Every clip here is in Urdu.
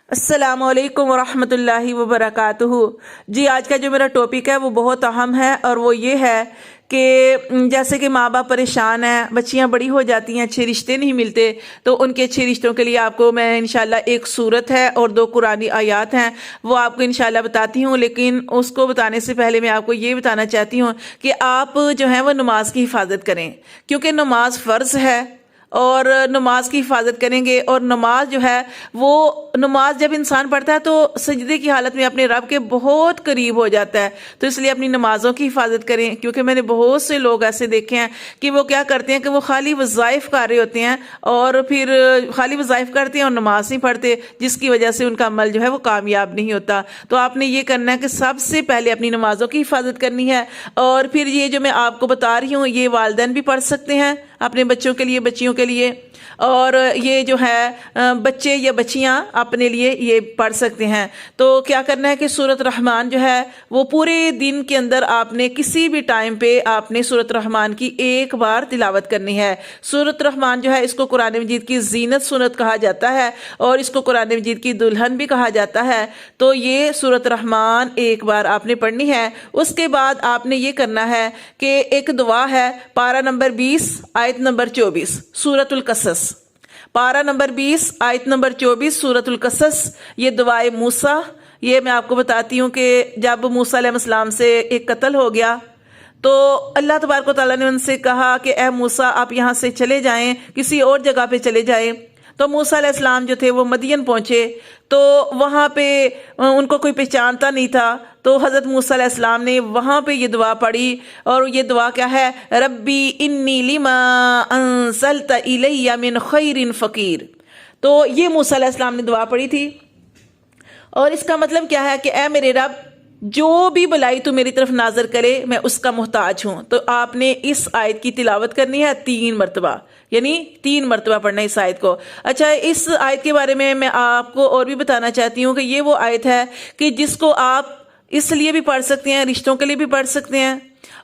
السلام علیکم ورحمۃ اللہ وبرکاتہ۔ جی آج کا جو میرا ٹاپک ہے وہ بہت اہم ہے، اور وہ یہ ہے کہ جیسے کہ ماں باپ پریشان ہیں، بچیاں بڑی ہو جاتی ہیں، اچھے رشتے نہیں ملتے، تو ان کے اچھے رشتوں کے لیے آپ کو میں انشاءاللہ ایک سورت ہے اور 2 قرآنی آیات ہیں، وہ آپ کو انشاءاللہ بتاتی ہوں۔ لیکن اس کو بتانے سے پہلے میں آپ کو یہ بتانا چاہتی ہوں کہ آپ جو ہیں وہ نماز کی حفاظت کریں، کیونکہ نماز فرض ہے، اور نماز کی حفاظت کریں گے۔ اور نماز جو ہے وہ نماز جب انسان پڑھتا ہے تو سجدے کی حالت میں اپنے رب کے بہت قریب ہو جاتا ہے، تو اس لیے اپنی نمازوں کی حفاظت کریں، کیونکہ میں نے بہت سے لوگ ایسے دیکھے ہیں کہ وہ کیا کرتے ہیں کہ وہ خالی وظائف کر رہے ہوتے ہیں، اور پھر خالی وظائف کرتے ہیں اور نماز نہیں پڑھتے، جس کی وجہ سے ان کا عمل جو ہے وہ کامیاب نہیں ہوتا۔ تو آپ نے یہ کرنا ہے کہ سب سے پہلے اپنی نمازوں کی حفاظت کرنی ہے، اور پھر یہ جو میں آپ کو بتا رہی ہوں یہ والدین بھی پڑھ سکتے ہیں اپنے بچوں کے لیے، بچیوں کے لیے، اور یہ جو ہے بچے یا بچیاں اپنے لیے یہ پڑھ سکتے ہیں۔ تو کیا کرنا ہے کہ سورۃ رحمان جو ہے وہ پورے دن کے اندر آپ نے کسی بھی ٹائم پہ آپ نے سورۃ رحمان کی ایک بار تلاوت کرنی ہے۔ سورۃ رحمان جو ہے اس کو قرآن مجید کی زینت سورت کہا جاتا ہے، اور اس کو قرآن مجید کی دلہن بھی کہا جاتا ہے۔ تو یہ سورۃ رحمان ایک بار آپ نے پڑھنی ہے۔ اس کے بعد آپ نے یہ کرنا ہے کہ ایک دعا ہے، پارہ نمبر 20 آیت نمبر 24 سورۃ القصص، پارہ نمبر 20 آیت نمبر 24 سورۃ القصص، یہ دعائے موسیٰ۔ یہ میں آپ کو بتاتی ہوں کہ جب موسیٰ علیہ السلام سے ایک قتل ہو گیا تو اللہ تبارک و تعالیٰ نے ان سے کہا کہ اے موسیٰ آپ یہاں سے چلے جائیں، کسی اور جگہ پہ چلے جائیں۔ تو موسیٰ علیہ السلام جو تھے وہ مدین پہنچے، تو وہاں پہ ان کو کوئی پہچانتا نہیں تھا، تو حضرت موسیٰ علیہ السلام نے وہاں پہ یہ دعا پڑھی، اور یہ دعا کیا ہے؟ ربی انی لما انزلت الی من خیر فقیر۔ تو یہ موسیٰ علیہ السلام نے دعا پڑھی تھی، اور اس کا مطلب کیا ہے کہ اے میرے رب جو بھی بلائی تو میری طرف ناظر کرے، میں اس کا محتاج ہوں۔ تو آپ نے اس آیت کی تلاوت کرنی ہے 3 مرتبہ، یعنی 3 مرتبہ پڑھنا ہے اس آیت کو۔ اچھا، اس آیت کے بارے میں آپ کو اور بھی بتانا چاہتی ہوں کہ یہ وہ آیت ہے کہ جس کو آپ اس لیے بھی پڑھ سکتے ہیں، رشتوں کے لیے بھی پڑھ سکتے ہیں،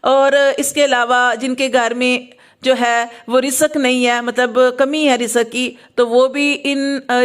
اور اس کے علاوہ جن کے گھر میں جو ہے وہ رزق نہیں ہے، مطلب کمی ہے رزق کی، تو وہ بھی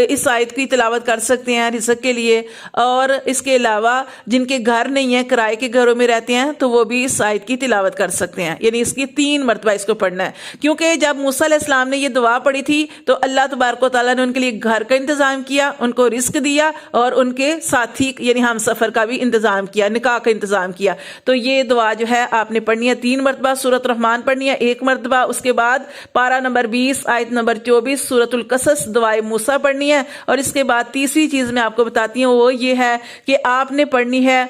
اس آیت کی تلاوت کر سکتے ہیں رزق کے لیے۔ اور اس کے علاوہ جن کے گھر نہیں ہیں، کرائے کے گھروں میں رہتے ہیں، تو وہ بھی اس آیت کی تلاوت کر سکتے ہیں، یعنی اس کی 3 مرتبہ اس کو پڑھنا ہے۔ کیونکہ جب موسیٰ علیہ السلام نے یہ دعا پڑھی تھی تو اللہ تبارک و تعالیٰ نے ان کے لیے گھر کا انتظام کیا، ان کو رزق دیا، اور ان کے ساتھی یعنی ہم سفر کا بھی انتظام کیا، نکاح کا انتظام کیا۔ تو یہ دعا جو ہے آپ نے پڑھنی ہے 3 مرتبہ، سورۃ رحمان پڑھنی ہے 1 مرتبہ، اس کے بعد پارہ نمبر 20 آیت نمبر 24 سورۃ القصص دعائے موسیٰ پڑھنی ہے، اور اس کے بعد تیسری چیز میں آپ کو بتاتی ہوں وہ یہ ہے کہ آپ نے پڑھنی ہے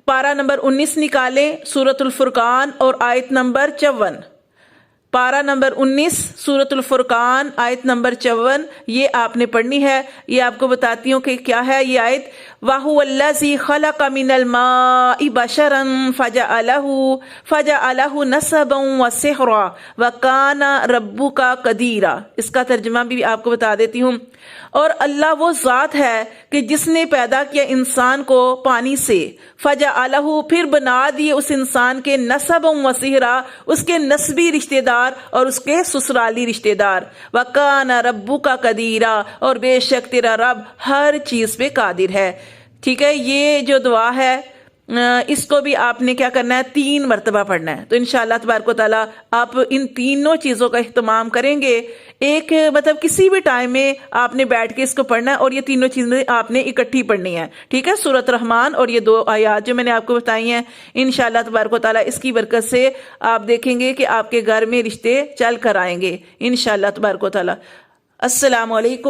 پارہ نمبر 19 نکالیں سورۃ الفرقان اور آیت نمبر 54، پارہ نمبر 19 سورۃ الفرقان آیت نمبر 54، یہ آپ نے پڑھنی ہے۔ یہ آپ کو بتاتی ہوں کہ کیا ہے یہ آیت، وَهُوَ الَّذِي خَلَقَ مِنَ الْمَاءِ بَشَرًا فَجَعَلَهُ نَسَبًا وَسِحْرًا وَكَانَ رَبُّكَ قَدِيرًا۔ اس کا ترجمہ بھی آپ کو بتا دیتی ہوں۔ اور اللہ وہ ذات ہے کہ جس نے پیدا کیا انسان کو پانی سے، فَجَعَلَهُ پھر بنا دیے اس انسان کے نَسَبًا وَسِحْرًا، اس کے نسبی رشتہ دار اور اس کے سسرالی رشتہ دار، وَكَانَ رَبُّكَ قَدِيرًا، اور بے شک تیرا رب ہر چیز پہ قادر ہے۔ ٹھیک ہے، یہ جو دعا ہے اس کو بھی آپ نے کیا کرنا ہے 3 مرتبہ پڑھنا ہے۔ تو انشاءاللہ تبارک و تعالیٰ آپ ان تینوں چیزوں کا اہتمام کریں گے، ایک مطلب کسی بھی ٹائم میں آپ نے بیٹھ کے اس کو پڑھنا ہے، اور یہ تینوں چیزیں آپ نے اکٹھی پڑھنی ہے۔ ٹھیک ہے، سورۃ رحمان اور یہ 2 آیات جو میں نے آپ کو بتائی ہیں، انشاءاللہ تبارک و تعالیٰ اس کی برکت سے آپ دیکھیں گے کہ آپ کے گھر میں رشتے چل کر آئیں گے انشاءاللہ تبارک و تعالیٰ۔ السلام علیکم۔